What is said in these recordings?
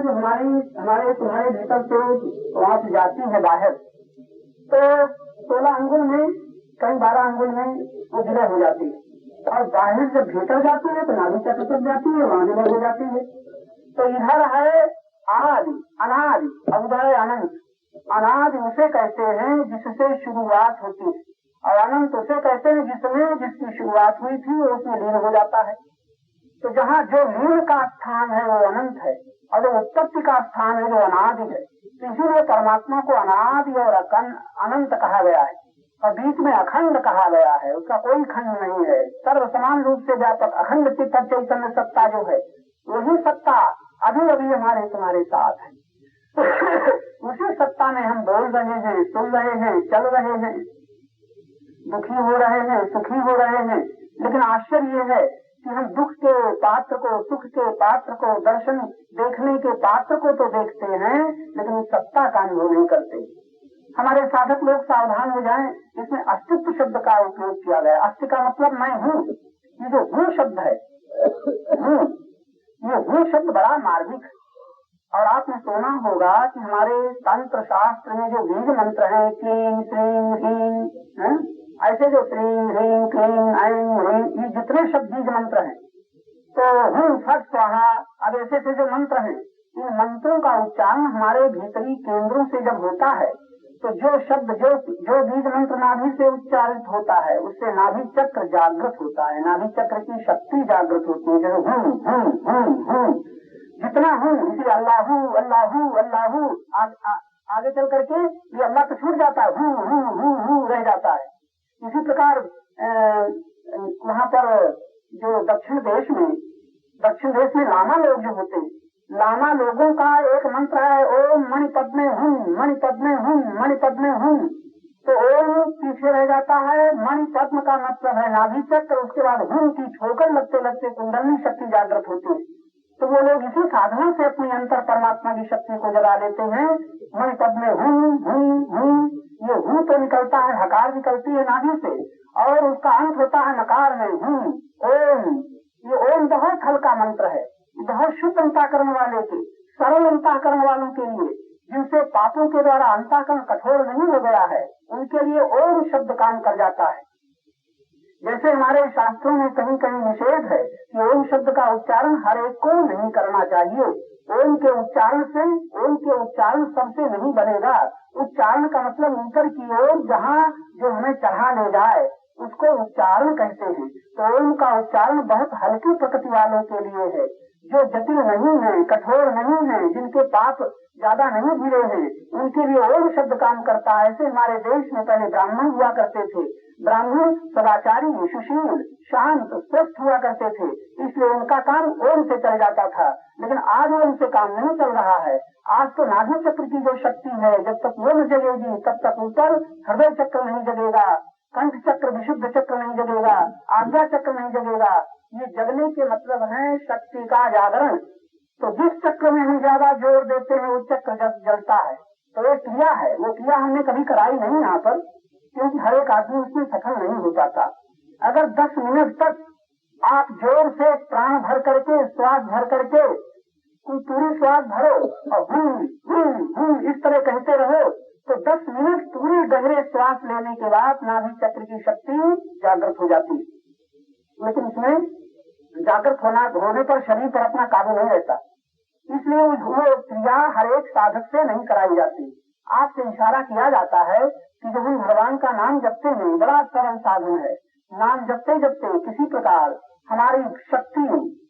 में जो हमारे तुम्हारे भीतर से श्वास जाती है बाहर, तो 16 अंगुल में कहीं 12 अंगुल में वो विलय हो जाती है, और बाहर जब भीतर जाती है तो नाभि चक्र तक जाती है, वहां विलय हो जाती है। तो इधर है आदि, अनादि, उधर अनंत। अनादि उसे कहते हैं जिससे शुरुआत होती है, और अनंत उसे कहते हैं जिसकी शुरुआत हुई थी वो उसमें लीन हो जाता है। तो जहाँ जो लीन का स्थान है वो अनंत है, और जो उत्पत्ति का स्थान है वो अनादि है। तो इसीलिए परमात्मा को अनादि और अनंत कहा गया है, और बीच में अखंड कहा गया है, उसका कोई खंड नहीं है। सर्व समान रूप से व्यापक अखंड चित्त चैतन्य सत्ता जो है, वही सत्ता अभी अभी हमारे तुम्हारे साथ है। उसी सत्ता में हम बोल रहे हैं, सुन रहे हैं, चल रहे हैं, दुखी हो रहे हैं, सुखी हो रहे हैं। लेकिन आश्चर्य ये है कि हम दुख के पात्र को, सुख के पात्र को, दर्शन देखने के पात्र को तो देखते हैं, लेकिन उस सत्ता का अनुभव नहीं करते। हमारे साधक लोग सावधान हो जाएं, इसमें अस्तित्व शब्द का उपयोग किया गया। अस्ति का मतलब मैं हूँ। ये जो हूँ शब्द है, ये हूँ शब्द बड़ा मार्मिक है। और आपने सुना होगा कि हमारे तंत्र शास्त्र में जो बीज मंत्र है, क्लीं श्रीं ह्रीं, ऐसे जो श्रीं ह्रीं क्लीं ऐं ह्रीं, ये जितने शब्द बीज मंत्र हैं, तो हूँ फट स्वाहा, अब ऐसे से जो मंत्र हैं, इन मंत्रों का उच्चारण हमारे भीतरी केंद्रों से जब होता है, तो जो शब्द जो बीज मंत्र नाभि से उच्चारित होता है, उससे नाभि चक्र जागृत होता है, नाभि चक्र की शक्ति जागृत होती है। जो हूँ जितना हूँ, इसलिए अल्लाहू अल्लाहू अल्लाहू आगे चल करके ये अल्लाह तो छूट जाता है, हूँ रह जाता है। इसी प्रकार वहाँ पर जो दक्षिण देश में लामा लोग जो होते हैं, लामा लोगों का एक मंत्र है, ओम मणि पद्मे हूँ, मणि पद्मे हूँ, मणि पद्मे हूँ। तो ओम पीछे रह जाता है, मणि पद्म का मतलब है नाभि चक्र, उसके बाद हूँ की ठोकर लगते लगते कुंडली शक्ति जागृत होती है। तो वो लोग इसी साधना से अपनी अंतर परमात्मा की शक्ति को जगा देते हैं। मणि पद्मे हूँ, ये हूँ तो निकलता है, हकार निकलती है नाभि से, और उसका अंत होता है नकार में, हूँ ओम। ये ओम बहुत हल्का मंत्र है, बहुत शुद्ध अंताकरण वाले के, सरल अंताकरण वालों के लिए, जिनसे पापों के द्वारा अंताकरण कठोर नहीं हो गया है, उनके लिए ओम शब्द काम कर जाता है। जैसे हमारे शास्त्रों में कहीं कहीं निषेध है कि ओम शब्द का उच्चारण हर एक को नहीं करना चाहिए। ओम के उच्चारण सबसे नहीं बनेगा। उच्चारण का मतलब ऊपर की ओर जहाँ जो हमें चढ़ा ले जाए, उसको उच्चारण कहते हैं। तो ओम का उच्चारण बहुत हल्की प्रकृति वालों के लिए है, जो जटिल नहीं है, कठोर नहीं है, जिनके पाप ज्यादा नहीं गिरे हैं, उनके लिए ओम शब्द काम करता है। ऐसे हमारे देश में पहले ब्राह्मण हुआ करते थे, ब्राह्मण सदाचारी, सुशील, शांत, स्वस्थ हुआ करते थे, इसलिए उनका काम ओम से चल जाता था। लेकिन आज ओम से काम नहीं चल रहा है। आज तो नाभि चक्र की जो शक्ति है, जब तक वो न जगेगी तब तक ऊपर हृदय चक्र नहीं जगेगा, कंठ चक्र, विशुद्ध चक्र नहीं जगेगा, आज्ञा चक्र नहीं जगेगा। ये जगने के मतलब है शक्ति का जागरण। तो जिस चक्र में हम ज्यादा जोर देते हैं, उस चक्र जलता है। तो एक क्रिया है, वो क्रिया हमने कभी कराई नहीं यहाँ पर, क्योंकि हर एक आदमी उसमें सफल नहीं हो पाता। अगर 10 मिनट तक आप जोर से प्राण भर करके, श्वास भर करके, पूरी श्वास भरो और इस तरह कहते रहो, तो 10 मिनट पूरी गहरे श्वास लेने के बाद नाभि चक्र की शक्ति जागृत हो जाती है। लेकिन इसमें जागृत होने पर शरीर पर अपना काबू नहीं रहता, इसलिए वो क्रिया हर एक साधक से नहीं कराई जाती। आपसे इशारा किया जाता है कि जब हम भगवान का नाम जपते हैं, बड़ा सरल साधन है। नाम जपते जपते किसी प्रकार हमारी शक्ति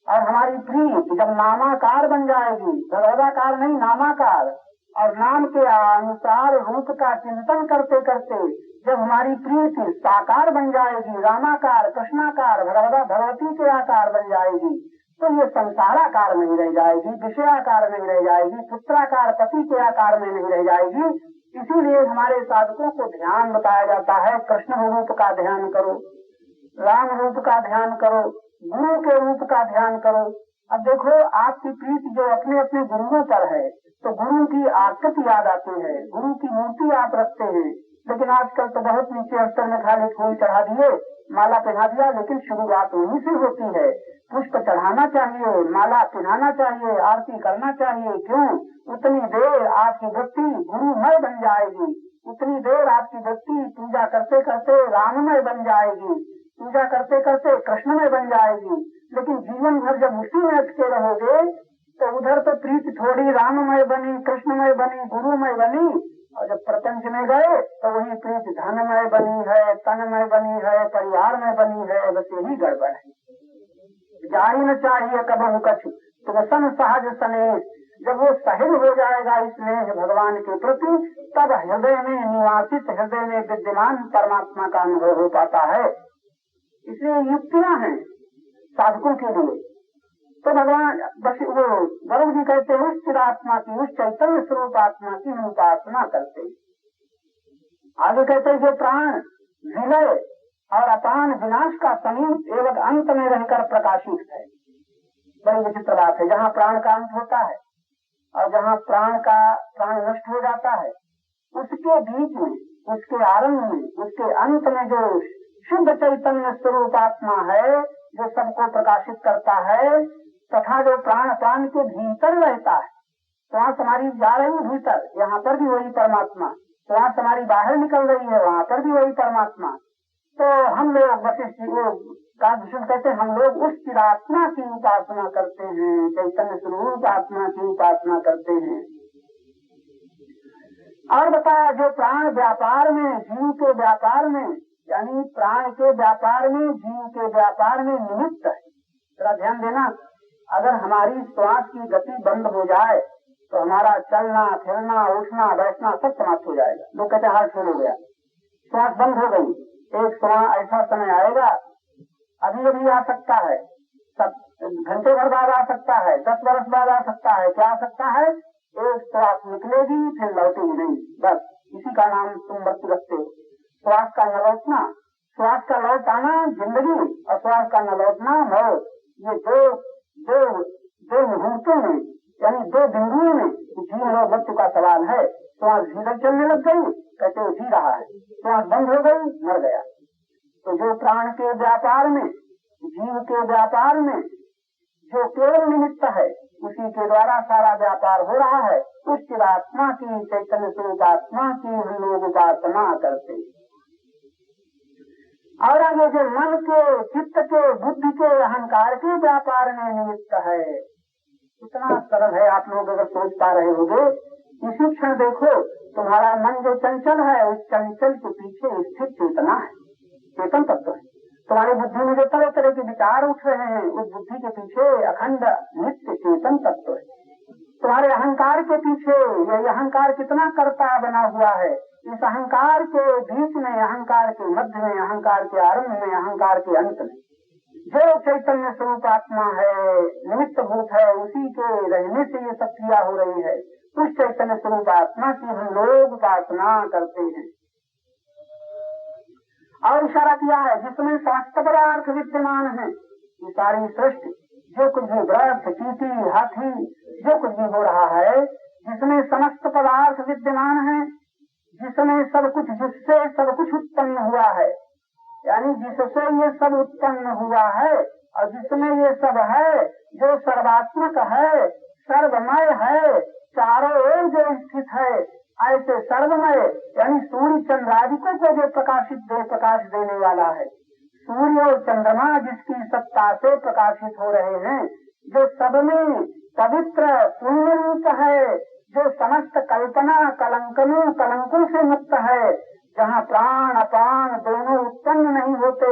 और हमारी प्रीति जब नामाकार बन जाएगी, भगवदाकार नहीं नामाकार, और नाम के अनुसार रूप का चिंतन करते करते जब हमारी प्रीति साकार बन जाएगी, रामाकार, कृष्णाकार, भगवती के आकार बन जाएगी, तो ये संसाराकार नहीं रह जाएगी, विषयाकार नहीं रह जाएगी, पुत्राकार, पति के आकार में नहीं रह जाएगी। इसीलिए हमारे साधकों को ध्यान बताया जाता है, कृष्ण रूप का ध्यान करो, राम रूप का ध्यान करो, गुरु के रूप का ध्यान करो। अब देखो, आपकी प्रीति जो अपने अपने गुरुओं पर है, तो गुरु की आकृति याद आती है, गुरु की मूर्ति आप रखते हैं, लेकिन आजकल तो बहुत नीचे स्तर में खाली फूल चढ़ा दिए, माला पहना दिया, लेकिन शुरुआत वहीं से होती है। पुष्प चढ़ाना चाहिए, माला पहनाना चाहिए, आरती करना चाहिए। क्यों? उतनी देर आपकी वृत्ति गुरुमय बन जाएगी, उतनी देर आपकी वृत्ति पूजा करते करते राममय बन जाएगी, पूजा करते करते कृष्णमय बन जाएगी। लेकिन जीवन भर जब उसी में अटके रहोगे तो उधर तो प्रीति थोड़ी राममय बनी, कृष्णमय बनी, गुरुमय बनी, और जब प्रपंच में गए तो वही प्रीति धनमय बनी है, तनमय बनी है, परिवार में बनी है। बस यही गड़बड़ है। जारी न चाहिए कबहु कछु तो सन सहज सनेश। जब वो सहज हो जाएगा स्नेह भगवान के प्रति, तब हृदय में निवासित, हृदय में विद्यमान परमात्मा का अनुभव हो पाता है। इसलिए युक्तियां हैं साधकों के लिए। तो भगवान बस वो वरुण जी कहते हैं उस चिरात्मा की, उस चैतन्य स्वरूप आत्मा की हम उपासना करते हैं। आगे कहते हैं जो प्राण विलय और अपान विनाश का समीप एवं अंत में रहकर प्रकाशित है। बड़ी विचित्र बात है। जहाँ प्राण का अंत होता है और जहाँ प्राण नष्ट हो जाता है, उसके बीच में, उसके आरंभ में, उसके अंत में जो शुद्ध चैतन्य स्वरूप आत्मा है, जो सबको प्रकाशित करता है, तथा जो प्राण के भीतर रहता है, श्वास हमारी जा रही है भीतर, यहाँ पर भी वही परमात्मा, श्वास हमारी बाहर निकल रही है, वहाँ पर भी वही परमात्मा। तो हम लोग वशिष्ठ कहते हैं हम लोग उस चिरात्मा की उपासना करते हैं, चैतन्य स्वरूप आत्मा की उपासना करते हैं। और बताया जो प्राण व्यापार में, जीव के व्यापार में, यानी प्राण के व्यापार में, जीव के व्यापार में निमित्त है। जरा ध्यान देना, अगर हमारी श्वास की गति बंद हो जाए तो हमारा चलना फिरना उठना बैठना सब समाप्त हो जाएगा। लोग कहते हैं हार्ट फेल हो गया, श्वास बंद हो गई। एक समय ऐसा समय आएगा, अभी अभी आ सकता है, सब घंटे भर बाद आ सकता है, 10 वर्ष बाद आ सकता है। क्या आ सकता है? एक श्वास निकलेगी फिर लौटेगी नहीं, बस इसी का नाम तुम मृत्यु रखते हो। श्वास का न लौटना, श्वास का लौट आना जिंदगी और श्वास का न लौटना मौत। ये दो मुहूर्तों में, यानी 2 बिंदुओं में जीवन और मृत्यु का सवाल है। श्वास भीतर चलने लग गई, कहते जी रहा है, श्वास बंद हो गई, मर गया। तो जो प्राण के व्यापार में, जीव के व्यापार में जो केवल निमित्त है, उसी के द्वारा सारा व्यापार हो रहा है। उस चिरात्मा की, चैतन्य स्वरूप आत्मा की हम लोग उपासना करते हैं। और आगे जो मन के, चित्त के, बुद्धि के, अहंकार के व्यापार में निमित्त है, इतना सरल है। आप लोग अगर सोच पा रहे होंगे, इसी क्षण देखो तुम्हारा मन जो चंचल है, उस चंचल के पीछे स्थित चेतना है, चेतन तत्व है। तुम्हारी बुद्धि में जो तरह तरह के विचार उठ रहे हैं, उस बुद्धि के पीछे अखंड नित्य चेतन तत्व है। तुम्हारे अहंकार के पीछे, यह अहंकार कितना कर्ता बना हुआ है, इस अहंकार के बीच में, अहंकार के मध्य में, अहंकार के आरंभ में, अहंकार के अंत में जो चैतन्य स्वरूप आत्मा है, निमित्त भूत है, उसी के रहने से ये सब क्रिया हो रही है। उस चैतन्य स्वरूप आत्मा की हम लोग उपासना करते हैं। और इशारा किया है जिसमें समस्त पदार्थ विद्यमान है। ये सारी सृष्टि, जो कुछ भी वृक्ष, चींटी, हाथी, जो कुछ भी हो रहा है, जिसमें समस्त पदार्थ विद्यमान है, जिसमें सब कुछ, जिससे सब कुछ उत्पन्न हुआ है, यानी जिससे ये सब उत्पन्न हुआ है और जिसमें ये सब है, जो सर्वात्मक है, सर्वमय है, चारों ओर जो स्थित है, ऐसे सर्वमय, यानी सूर्य चंद्रादिकों को जो प्रकाश देने वाला है, सूर्य और चंद्रमा जिसकी सत्ता से प्रकाशित हो रहे हैं, जो सब में पवित्र पुण्य रूप है, जो समस्त कल्पना कलंकों से मुक्त है, जहाँ प्राण अपान दोनों उत्पन्न नहीं होते,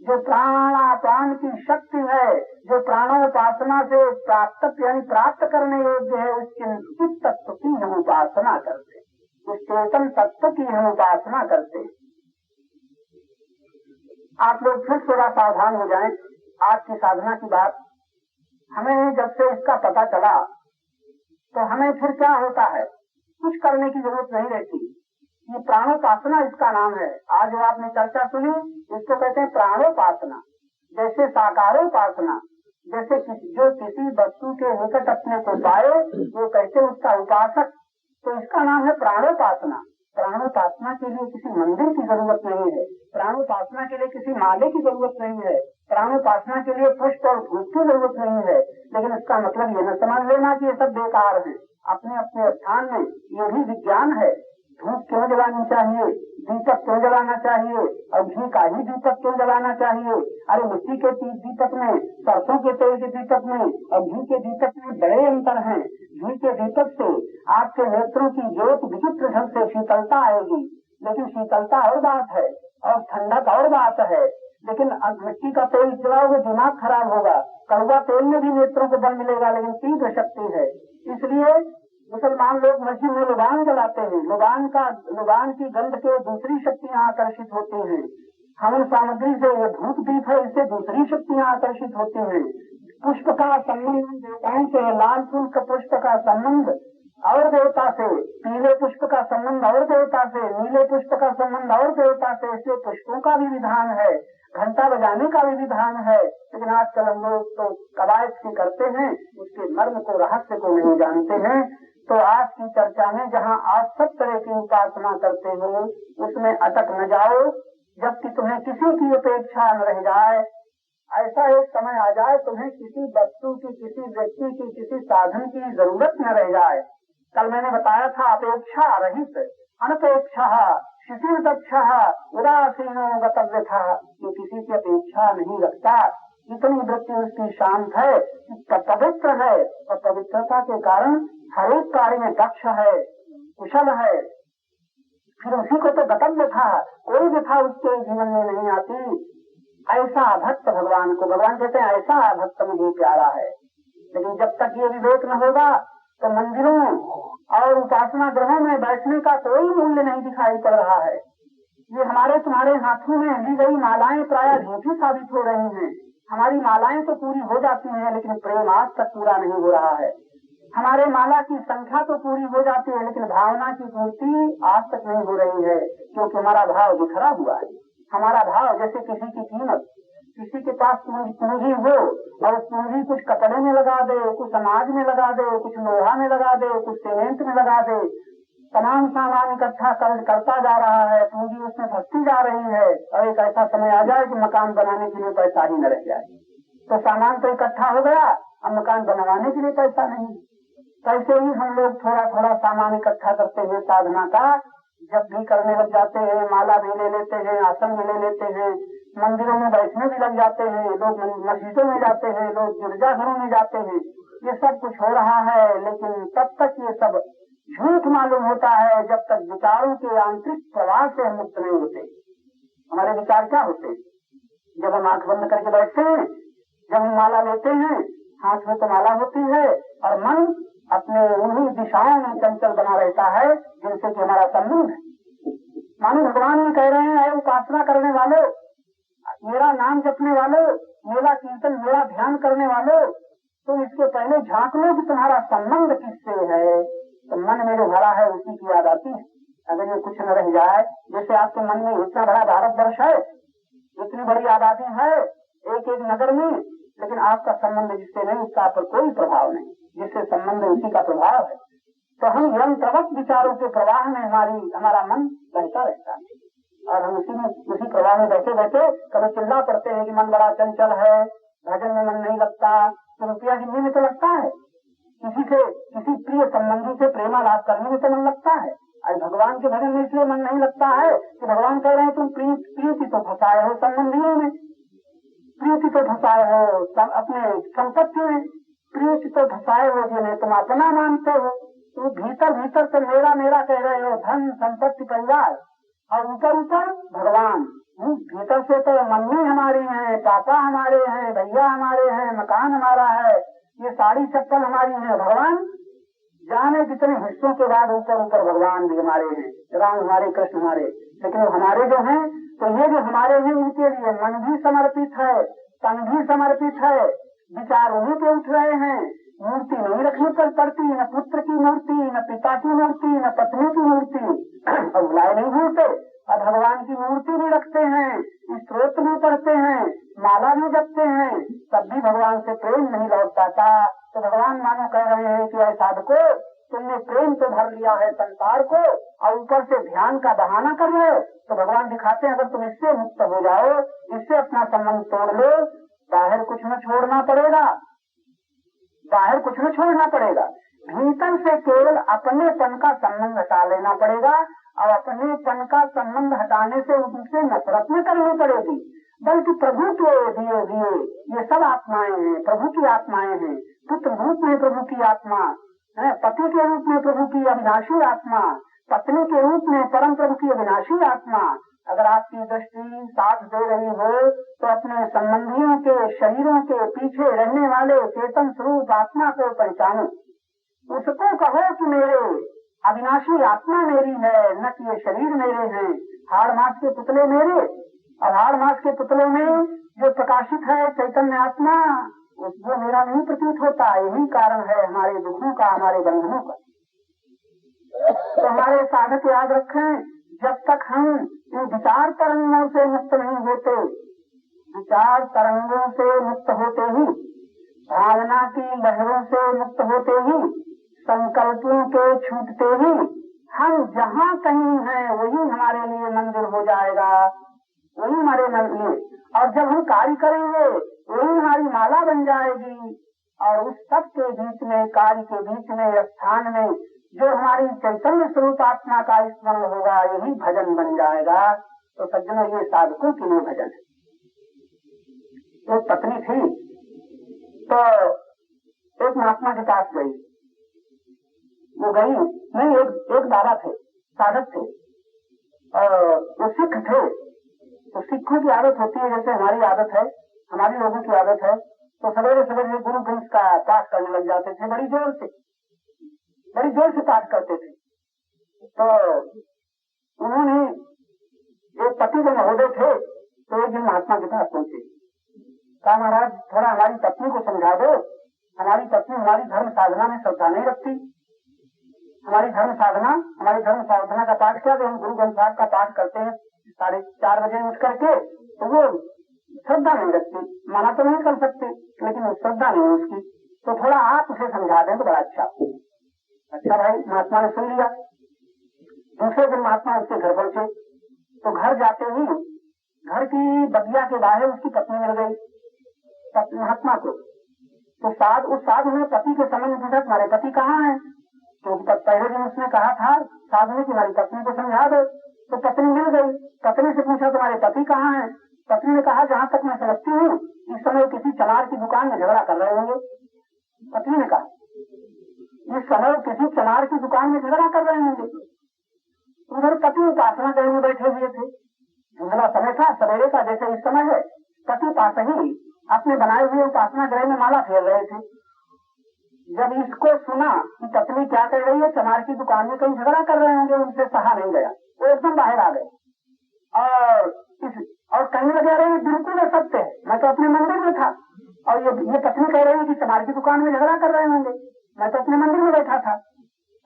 जो प्राणापान की शक्ति है, जो प्राणोपासना से प्राप्त करने योग्य है, उस तत्व की हम उपासना करते, उस चेतन तत्व की हम उपासना करते। आप लोग फिर थोड़ा सावधान हो जाएं। आज की साधना की बात, हमें जब से इसका पता चला तो हमें फिर क्या होता है, कुछ करने की जरूरत नहीं रहती। ये प्राणोपासना इसका नाम है। आज जो आपने चर्चा सुनी, इसको कहते हैं प्राणोपासना। जैसे साकारोपासना, जैसे जो किसी वस्तु के निकट अपने को पाए वो कहते उसका उपासक, तो इसका नाम है प्राणोपासना। प्राणोपासना के लिए किसी मंदिर की जरूरत नहीं है, प्राणोपासना के लिए किसी माले की जरूरत नहीं है, प्राणोपासना के लिए पुष्प और धूप की जरूरत नहीं है। लेकिन इसका मतलब ये न समझ लेना कि ये सब बेकार है। अपने अपने स्थान में ये भी विज्ञान है। धूप क्यों जलानी चाहिए, दीपक क्यों जलाना चाहिए, और घी का ही दीपक क्यों जलाना चाहिए? अरे मिट्टी के दीपक में, सरसों के तेल के दीपक में और घी के दीपक में बड़े अंतर हैं। घी के दीपक से आपके नेत्रों की ज्योत विचित्र ढंग से शीतलता आएगी, लेकिन शीतलता और बात है और ठंडक और बात है। लेकिन मिट्टी का तेल जलाओगे दिमाग खराब होगा। कड़वा तेल में भी नेत्रों को बल मिलेगा, लेकिन तीव्र शक्ति है। इसलिए मुसलमान लोग मस्जिद में लुबान जलाते हैं। लुबान की गंध के दूसरी शक्तियाँ आकर्षित होती हैं। हवन सामग्री से ये धूप दीप है, इससे दूसरी शक्तियाँ आकर्षित होती हैं। पुष्प का संबंध देवताओं से, लाल फूल का पुष्प का संबंध और देवता से, पीले पुष्प का संबंध और देवता से, नीले पुष्प का संबंध और देवता से। इसलिए पुष्पों का भी विधान है, घंटा बजाने का भी विधान है। लेकिन आजकल हम लोग तो कवायद की करते हैं, उसके मर्म को, रहस्य को नहीं जानते हैं। तो आज की चर्चा में जहाँ आप सब तरह की उपासना करते हो उसमें अटक न जाओ, जबकि तुम्हें किसी की अपेक्षा न रह जाए। ऐसा एक समय आ जाए तुम्हें किसी वस्तु की, किसी व्यक्ति की, किसी साधन की जरूरत न रह जाए। कल मैंने बताया था अपेक्षा रहित अनपेक्षा शिशिर दक्षा उदासीनो गतव्य था, कि किसी की अपेक्षा नहीं रखता। इतनी वृत्ति उसकी शांत है, पवित्र है, और पवित्रता के कारण हर एक कार्य में दक्ष है, कुशल है। फिर उसी को तो गतव्य था, कोई व्यथा उसके जीवन में नहीं आती। ऐसा भक्त भगवान को, भगवान कहते हैं ऐसा भक्त मुझे प्यारा है। लेकिन जब तक ये विवेक न होगा तो मंदिरों और उपासना गृहों में बैठने का कोई मूल्य नहीं दिखाई पड़ रहा है। ये हमारे तुम्हारे हाथों में ली गई मालाएं प्रायः झूठी साबित हो रही हैं। हमारी मालाएं तो पूरी हो जाती हैं, लेकिन प्रेम आज तक पूरा नहीं हो रहा है। हमारे माला की संख्या तो पूरी हो जाती है, लेकिन भावना की पूर्ति आज तक नहीं हो रही है, क्योंकि हमारा भाव बिखरा हुआ है। हमारा भाव जैसे किसी की कीमत, किसी के पास पूंजी हो और पूंजी कुछ कपड़े में लगा दे, कुछ समाज में लगा दे, कुछ लोहा में लगा दे, कुछ सीमेंट में लगा दे, तमाम सामान इकट्ठा करता जा रहा है, पूंजी उसमें फंसती जा रही है। और एक ऐसा समय आ जाए कि मकान बनाने के लिए पैसा ही न रह जाए, तो सामान तो इकट्ठा हो गया, अब मकान बनवाने के लिए पैसा नहीं। कैसे ही हम लोग थोड़ा थोड़ा सामान इकट्ठा करते हुए साधना का जब भी करने लग जाते हैं, माला भी ले लेते हैं, आसन भी ले लेते हैं, मंदिरों में बैठने भी लग जाते हैं, लोग मस्जिदों में जाते हैं, लोग गिरजाघरों में जाते हैं। ये सब कुछ हो रहा है, लेकिन तब तक ये सब झूठ मालूम होता है जब तक विचारों के आंतरिक प्रवाह से हम मुक्त नहीं होते। हमारे विचार क्या होते? जब हम आंख बंद करके बैठते हैं, जब हम माला लेते हैं, हाथ में तो माला होती है और मन अपने उन्हीं दिशाओं में चंचल बना रहता है जिनसे कि हमारा संबंध है। मानो भगवान ने कह रहे हैं, उपासना करने वालों, मेरा नाम जपने वालों, मेरा कीर्तन, मेरा ध्यान करने वालों, तुम इसके पहले झांक लो कि तुम्हारा संबंध किससे है। तो मन में जो भरा है उसी की याद आती है। अगर ये कुछ न रह जाए, जैसे आपके मन में इतना बड़ा भारतवर्ष है, इतनी बड़ी आबादी है एक एक नगर में, लेकिन आपका संबंध जिससे नहीं, उसका पर कोई प्रभाव नहीं, जिससे संबंध उसी का प्रभाव है। तो हम यंत्रवत विचारों के प्रवाह में हमारा मन बहता रहता है और हम उसी प्रवाह में बैठे बैठे कभी चिल्ला पड़ते हैं कि मन बड़ा चंचल है, भजन में मन नहीं लगता। तो रुपया गिनने में तो लगता है, किसी प्रिय संबंधी से प्रेमालाप करने में तो मन लगता है। आज भगवान के भजन में इसलिए मन नहीं लगता है कि भगवान कह रहे हैं तुम प्रीति तो फंसाए हो संबंधियों में, प्रीति तो फंसाए हो अपने संपत्ति में, प्रीति तो फंसाए हो जिन्हें तुम अपना मानते हो। तो भीतर भीतर से मेरा मेरा कह रहे हो, धन संपत्ति परिवार, और ऊपर ऊपर भगवान। भीतर से तो मम्मी हमारी है, पापा हमारे हैं, भैया हमारे हैं, मकान हमारा है, ये साड़ी चप्पल हमारी है। भगवान जाने कितने हिस्सों के बाद ऊपर ऊपर भगवान भी हमारे हैं, राम हमारे, कृष्ण हमारे। लेकिन वो हमारे जो हैं, तो ये जो हमारे हैं इनके लिए मन भी समर्पित है, तन भी समर्पित है, विचार उन्हीं पे उठ रहे हैं। मूर्ति नहीं रखनी पड़ती, न पुत्र की मूर्ति, न पिता की मूर्ति, न पत्नी की मूर्ति, और बुलाए नहीं भूलते। और भगवान की मूर्ति भी रखते हैं, स्तोत्र भी पढ़ते हैं, माला भी जपते हैं, तब भी भगवान से प्रेम नहीं लौट पाता। तो भगवान मानो कह रहे हैं कि ऐसा साधको तुमने प्रेम तो भर लिया है संसार को और ऊपर से ध्यान का बहाना कर रहे हो। तो भगवान दिखाते हैं अगर तुम इससे मुक्त हो जाओ, इससे अपना संबंध तोड़ लो, बाहर कुछ न छोड़ना पड़ेगा, बाहर कुछ न छोड़ना पड़ेगा, भीतर से केवल अपनेपन का संबंध हटा लेना पड़ेगा। और अपनेपन का संबंध हटाने से उनसे नफरत न करनी पड़ेगी, बल्कि प्रभु के दिए दिए ये सब आत्माएं हैं, प्रभु की आत्माएं हैं। पुत्र रूप में प्रभु की आत्मा है, पति के रूप में प्रभु की अविनाशी आत्मा, पत्नी के रूप में परम प्रभु की अविनाशी आत्मा। अगर आपकी दृष्टि साथ दे रही हो तो अपने संबंधियों के शरीरों के पीछे रहने वाले चेतन स्वरूप आत्मा को पहचानो, उसको कहो कि मेरे अविनाशी आत्मा मेरी है, न कि ये शरीर मेरे हैं। हाड़ मास के पुतले मेरे, और हाड़ मास के पुतलों में जो प्रकाशित है चैतन्य आत्मा, वो मेरा नहीं प्रतीत होता। यही कारण है हमारे दुखों का, हमारे बंधनों का। तो हमारे साधक याद रखें, जब तक हम इन विचार तरंगों से मुक्त नहीं होते, विचार तरंगों से मुक्त होते ही, भावना की लहरों से मुक्त होते ही, संकल्पों के छूटते ही हम जहाँ कहीं हैं वही हमारे लिए मंदिर हो जाएगा, वही हमारे मंदिर। और जब हम कार्य करेंगे वही हमारी माला बन जाएगी। और उस सब के बीच में, कार्य के बीच में, स्थान में जो हमारी चैतन्य स्वरूप आत्मा का स्मरण होगा, यही भजन बन जाएगा। तो सज्जनों, ये साधकों के लिए भजन है। एक पत्नी थी तो एक महात्मा के पास गई, वो गई नहीं, एक बाबा थे, साधक थे, और वो सिख थे। तो सिखों की आदत होती है जैसे हमारी आदत है, हमारी लोगों की आदत है, तो सवेरे सवेरे गुरु ग्रंथ का पाठ करने लग जाते थे, बड़ी जोर से पाठ करते थे। तो उन्होंने, एक पति जो महोदय थे, तो एक दिन महात्मा के पास पहुंचे, कहा महाराज थोड़ा हमारी पत्नी को समझा दो, हमारी पत्नी हमारी धर्म साधना में श्रद्धा नहीं रखती। हमारी धर्म साधना का पाठ क्या, हम गुरु ग्रंथ साहब का पाठ करते हैं 4:30 बजे उठ करके, तो वो श्रद्धा नहीं रखती। मना तो नहीं कर सकते, लेकिन श्रद्धा नहीं उसकी, तो थोड़ा आप उसे समझा दें तो बड़ा अच्छा। अच्छा भाई, महात्मा ने सुन लिया। दूसरे दिन महात्मा उसके घर पहुंचे, तो घर जाते ही घर की बगिया के बाहर उसकी पत्नी मिल गई महात्मा को। तो उस साधु ने पति के संबंध पूछा, तुम्हारे पति कहाँ है? तो पहले दिन उसने कहा था साधु ने तुम्हारी पत्नी को समझा दो, तो पत्नी मिल गई। पत्नी से पूछा तुम्हारे पति कहाँ है? पत्नी ने कहा जहाँ तक मैं समझती हूँ इस समय किसी चमार की दुकान में झगड़ा कर रहे होंगे। पत्नी ने कहा इस समय किसी चमार की दुकान में झगड़ा कर रहे होंगे। उधर पति उपासना गृह में बैठे हुए थे, धुंधला समय था, सवेरे का जैसे इस समय है। पति पास ही अपने बनाए हुए उपासना गृह में माला फेर रहे थे। जब इसको सुना कि पत्नी क्या कर रही है, चमार की दुकान में कहीं झगड़ा कर रहे होंगे, उनसे सहा नहीं गया, वो एकदम बाहर आ गए और कहने लगे अरे बिल्कुल सत्य है, मैं तो अपने मंदिर में था, और ये पत्नी कह रही है कि चमार की दुकान में झगड़ा कर रहे होंगे, मैं तो अपने मंदिर में बैठा था।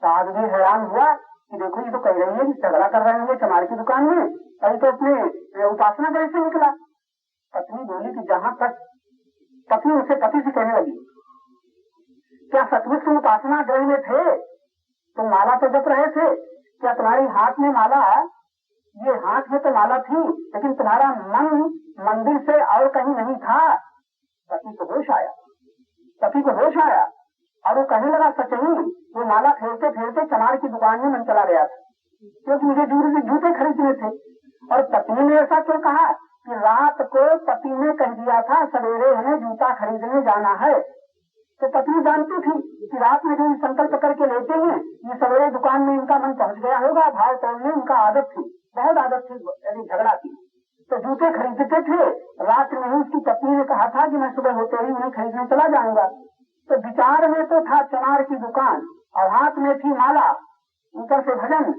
साधु भी हैरान हुआ कि देखो ये तो कह रही है कि झगड़ा कर रहे होंगे चमार की दुकान में, अभी तो अपने उपासना गृह से निकला। पत्नी बोली कि जहाँ तक, पत्नी उसे पति से कहने लगी क्या सचमुच तुम उपासना गृह में थे? तुम माला तो जप रहे थे, क्या तुम्हारी हाथ में माला, ये हाथ में तो माला थी, लेकिन तुम्हारा मन मंदिर से और कहीं नहीं था? पति को होश आया और वो कहने लगा सच ही, वो माला फेरते फेरते चमार की दुकान में मन चला गया था, क्योंकि मुझे जूते खरीदने थे। और पत्नी ने ऐसा क्यों कहा कि रात को पति ने कह दिया था सवेरे हमें जूता खरीदने जाना है, तो पत्नी जानती थी कि रात में जो संकल्प करके लेते हैं ये सवेरे दुकान में इनका मन पहुंच गया होगा, भाव तोड़ने इनका आदत थी, बहुत आदत थी, यदि झगड़ा की तो जूते खरीदते थे। रात में उसकी पत्नी ने कहा था कि मैं सुबह होते ही उन्हें खरीदने चला जाऊंगा। तो विचार में तो था चमार की दुकान और हाथ में थी माला, ऊपर से भजन,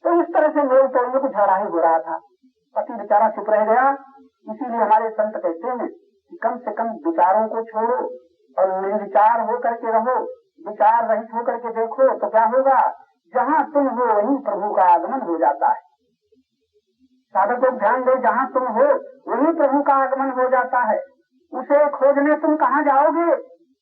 तो इस तरह से मेल तोड़ने को झगड़ा ही हो रहा था। पति बेचारा चुप रह गया। इसीलिए हमारे संत कहते हैं कि कम से कम विचारों को छोड़ो और निर्विचार होकर के रहो, विचार रहित होकर के देखो, तो क्या होगा, जहाँ तुम हो वहीं प्रभु का आगमन हो जाता है। साधक को ध्यान दे, जहाँ तुम हो वहीं प्रभु का आगमन हो जाता है। उसे खोजने तुम कहाँ जाओगे?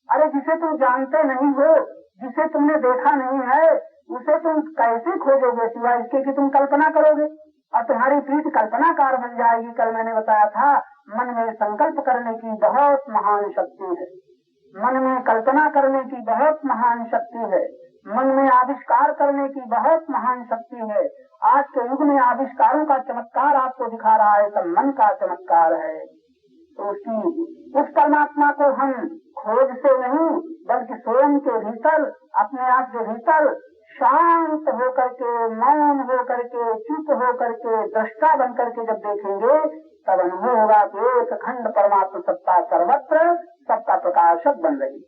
अरे जिसे तुम जानते नहीं हो जिसे तुमने देखा नहीं है उसे तुम कैसे खोजोगे सिवाय इसके कि तुम कल्पना करोगे और तुम्हारी प्रीति कल्पनाकार बन जाएगी। कल मैंने बताया था मन में संकल्प करने की बहुत महान शक्ति है, मन में कल्पना करने की बहुत महान शक्ति है, मन में आविष्कार करने की बहुत महान शक्ति है। आज के युग में आविष्कारों का चमत्कार आपको दिखा रहा है, सब मन का चमत्कार है। तो उस परमात्मा को हम खोज से नहीं बल्कि स्वयं के भीतर, अपने आप के भीतर शांत होकर के, मौन होकर के, चुप होकर के, दृष्टा बन करके जब देखेंगे तब अनुभव होगा कि एक खंड परमात्मा सत्ता सर्वत्र सबका प्रकाशक बन रही।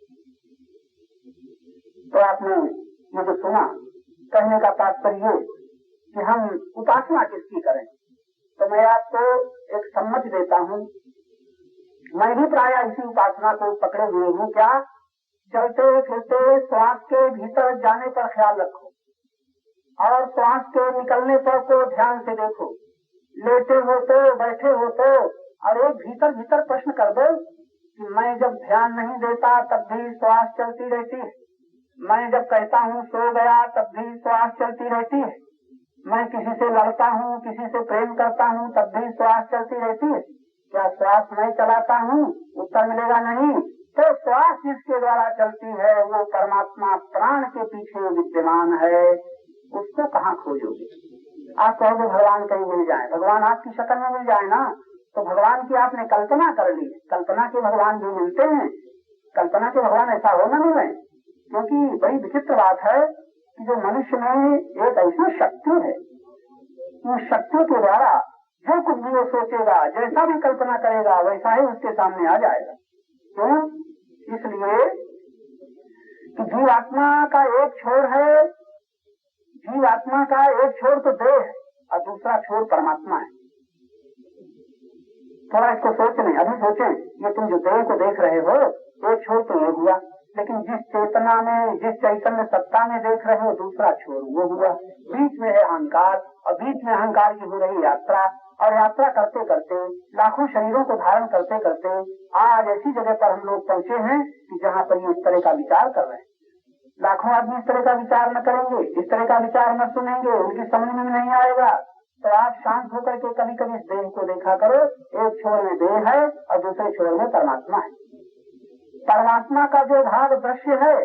तो आपने ये जो सुना, कहने का तात्पर्य कि हम उपासना किसकी करें, तो मैं आपको एक सम्मति देता हूँ। मैं भी प्राय इसी उपासना को पकड़े हुए हूँ। क्या? चलते फिरते श्वास के भीतर जाने पर ख्याल रखो और श्वास के निकलने पर को ध्यान से देखो। लेटे हो तो, बैठे हो तो, और एक भीतर भीतर प्रश्न कर दो कि मैं जब ध्यान नहीं देता तब भी श्वास चलती रहती है, मैं जब कहता हूँ सो गया तब भी श्वास चलती रहती है, मैं किसी से लड़ता हूँ, किसी से प्रेम करता हूँ तब भी श्वास चलती रहती है। क्या श्वास मैं चलाता हूँ? उत्तर मिलेगा नहीं। तो श्वास जिसके द्वारा चलती है वो परमात्मा प्राण के पीछे विद्यमान है, उसको कहाँ खोजोगे? आप कहोगे भगवान कहीं मिल जाए, भगवान आपकी शक्ल में मिल जाए ना, तो भगवान की आपने कल्पना कर ली। कल्पना के भगवान भी मिलते हैं, कल्पना के भगवान ऐसा हो न मिले। क्योंकि बड़ी विचित्र बात है कि जो मनुष्य में एक ऐसी शक्ति है, उस शक्तियों के द्वारा जो कुछ भी वो सोचेगा, जैसा भी कल्पना करेगा, वैसा ही उसके सामने आ जाएगा। क्यों? इसलिए कि जीवात्मा का एक छोर है, जीवात्मा का एक छोर तो देह है और दूसरा छोर परमात्मा है। थोड़ा इसको सोच लें, अभी सोचें। ये तुम जो देह को देख रहे हो, एक छोर तो ये हुआ, लेकिन जिस चेतना में, जिस चैतन्य सत्ता में देख रहे हो, दूसरा छोर वो हुआ। बीच में है अहंकार और बीच में अहंकार की हो रही यात्रा, और यात्रा करते करते, लाखों शरीरों को धारण करते करते आज ऐसी जगह पर हम लोग पहुँचे हैं कि जहाँ पर ये इस तरह का विचार कर रहे हैं। लाखों आदमी इस तरह का विचार न करेंगे, इस तरह का विचार न सुनेंगे, उनकी समझ में नहीं आएगा। तो आप शांत होकर के कभी कभी इस देह को देखा करो, एक छोर में देह है और दूसरे छोर में परमात्मा है। परमात्मा का जो भाग दृश्य है,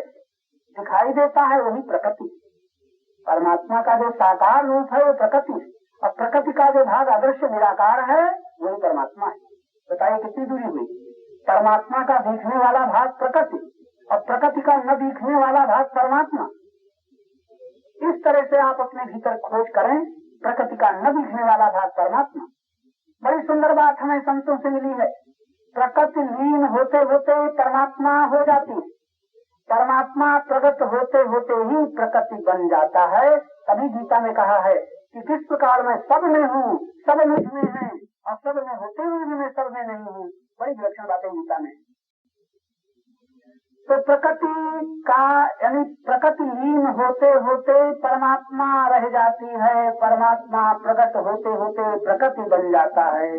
दिखाई देता है, वही प्रकृति। परमात्मा का जो साकार रूप है वो प्रकृति है, और प्रकृति का जो भाग अदृश्य निराकार है वही परमात्मा है। बताइए कितनी दूरी हुई? परमात्मा का दिखने वाला भाग प्रकृति और प्रकृति का न दिखने वाला भाग परमात्मा। इस तरह से आप अपने भीतर खोज करें, प्रकृति का न दिखने वाला भाग परमात्मा। बड़ी सुंदर बात हमें संतों से मिली है। प्रकृति लीन होते होते परमात्मा हो जाती है, परमात्मा प्रगट होते होते ही प्रकृति बन जाता है। तभी गीता में कहा है कि किस प्रकार मैं सब में हूँ, सब मुझ में है, और सब में होते हुए भी मैं सब में नहीं हूँ। बड़ी विलक्षण बातें गीता में। तो प्रकृति का यानी प्रकृति लीन होते होते परमात्मा रह जाती है, परमात्मा प्रकट होते होते प्रकृति बन जाता है।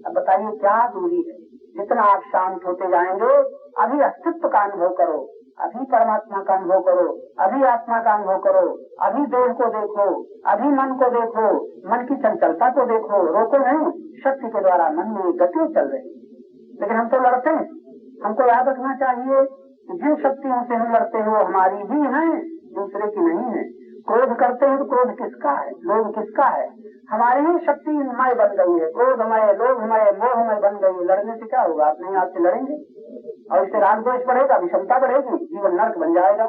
अब बताइए क्या दूरी है? जितना आप शांत होते जाएंगे, अभी अस्तित्व का अनुभव करो, अभी परमात्मा का अनुभव करो, अभी आत्मा का अनुभव करो, अभी देह को देखो, अभी मन को देखो, मन की चंचलता को देखो, रोको नहीं। शक्ति के द्वारा मन में गति चल रही। लेकिन हम तो लड़ते हैं। हमको याद रखना चाहिए कि जिन शक्तियों से हम लड़ते हैं वो हमारी भी हैं, दूसरे की नहीं है। क्रोध करते हैं तो क्रोध किसका है, लोभ किसका है? हमारी ही शक्ति मय बन गई है, क्रोधमय, लोभमय, मोहमय बन गई है। लड़ने से क्या होगा? अपने आप से लड़ेंगे और इससे राग द्वेष बढ़ेगा, विषमता बढ़ेगी, जीवन नर्क बन जाएगा।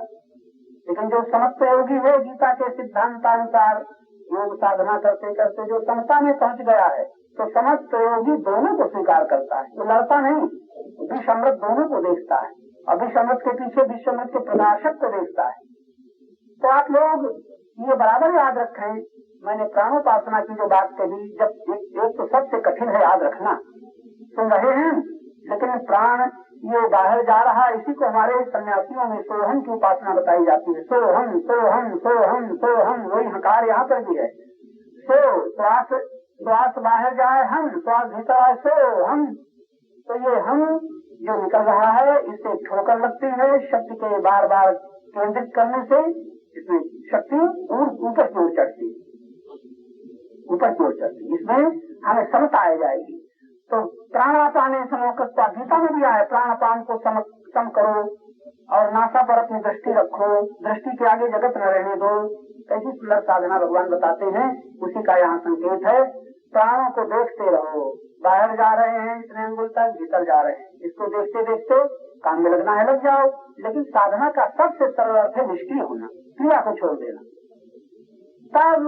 लेकिन जो समस्त योगी है, गीता के सिद्धांतानुसार योग साधना करते करते जो समता में पहुंच गया है, तो समस्त योगी दोनों को स्वीकार करता है। वो लड़ता नहीं, विष अमृत दोनों को देखता है, और विष अमृत के पीछे विश्व अमृत के प्रकाशक को देखता है। तो आप लोग ये बराबर याद रखें। मैंने प्राणोपासना की जो बात कही, जब एक तो सबसे कठिन है याद रखना, सुन रहे हैं, लेकिन प्राण ये बाहर जा रहा है, इसी को हमारे सन्यासियों में सोहम की उपासना बताई जाती है। सोहम सोहम सोहम सोहम, वही हकार यहाँ पर भी है। सो श्वास, श्वास बाहर जाए हम, श्वास भीतर आए सो हम। तो ये हम जो निकल रहा है, इससे ठोकर लगती है, शब्द के बार बार केंद्रित करने से इसमें शक्ति ऊपर की ओर चढ़ती, ऊपर की ओर चढ़ती, इसमें हमें समता आ जाएगी। तो प्राणापान समोकत्वा, गीता में भी आया, प्राणापान को सम करो और नासा पर अपनी दृष्टि रखो, दृष्टि के आगे जगत न रहने दो। कैसी सुंदर साधना भगवान बताते हैं, उसी का यहाँ संकेत है। प्राणों को देखते रहो, बाहर जा रहे हैं इतने अंगुल तक, भीतर जा रहे हैं, इसको देखते देखते काम में लगना है, लग जाओ। लेकिन साधना का सबसे सरल अर्थ है निष्क्रिय होना, क्रिया को छोड़ देना। तब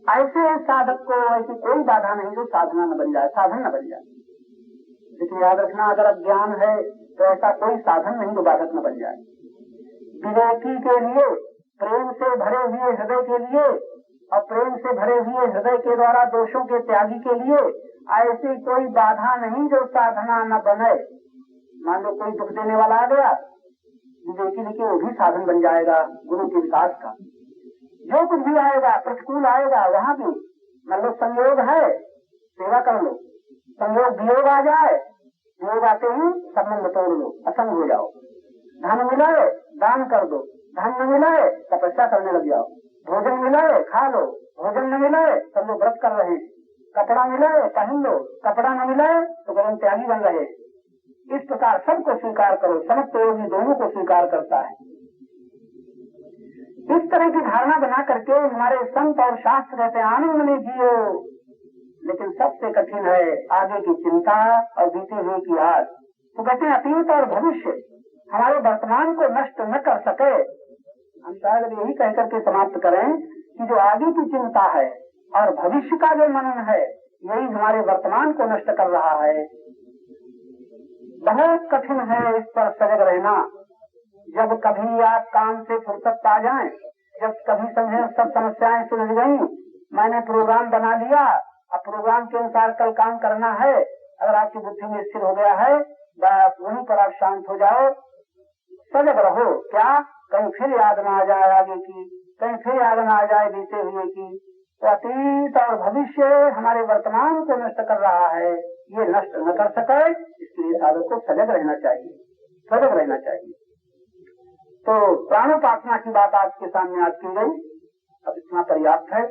ऐसे साधक को ऐसी कोई बाधा नहीं जो साधना न बन जाए, साधन न बन जाए। लेकिन याद रखना, अगर अज्ञान है तो ऐसा कोई साधन नहीं जो बाधक न बन जाए। विवेकी के लिए, प्रेम से भरे हुए हृदय के लिए और प्रेम से भरे हुए हृदय के द्वारा दोषों के त्यागी के लिए ऐसी कोई बाधा नहीं जो साधना न बने। मान लो कोई दुख देने वाला आ गया, विवेकी लिखे वो भी साधन बन जाएगा गुरु के विकास का। जो कुछ भी आएगा, प्रतिकूल आएगा, वहाँ भी मान लो संयोग है, सेवा कर लो। संयोग वियोग आ जाए, वियोग आते ही संबंध तोड़ लो, असंग हो जाओ। धन मिलाए दान कर दो, धन न मिलाए तपस्या करने लग जाओ। भोजन मिलाए खा लो, भोजन न मिलाए सब लोग व्रत कर रहे हैं। कपड़ा मिलाए पहन लो, कपड़ा न मिलाए तो गरम त्यागी बन रहे। इस प्रकार सबको स्वीकार करो, समस्त योगी दोनों को स्वीकार करता है। इस तरह की धारणा बना करके हमारे संत और शास्त्र कहते हैं आनंद में जियो। लेकिन सबसे कठिन है आगे की चिंता और बीते हुए की याद। तो कहते हैं अतीत और भविष्य हमारे वर्तमान को नष्ट न कर सके। हम शायद यही कह करके समाप्त करें कि जो आगे की चिंता है और भविष्य का जो मनन है, यही हमारे वर्तमान को नष्ट कर रहा है। बहुत कठिन है इस पर सजग रहना। जब कभी आप काम से फुर्सत पा जाएं, जब कभी समझे सब समस्याएं सुलझ गई, मैंने प्रोग्राम बना लिया, अब प्रोग्राम के अनुसार कल काम करना है, अगर आपकी बुद्धि में स्थिर हो गया है, बस वहीं पर आप शांत हो जाओ, सजग रहो। क्या कहीं फिर याद न आ जाए आगे की, कहीं फिर याद न आ जाए बीते हुए की। तो अतीत और भविष्य हमारे वर्तमान को नष्ट कर रहा है, ये नष्ट न कर सके, इसलिए साधक को सजग रहना चाहिए, सजग रहना चाहिए। तो प्राणोपासना की बात आपके सामने आज की गई, अब इतना पर्याप्त है।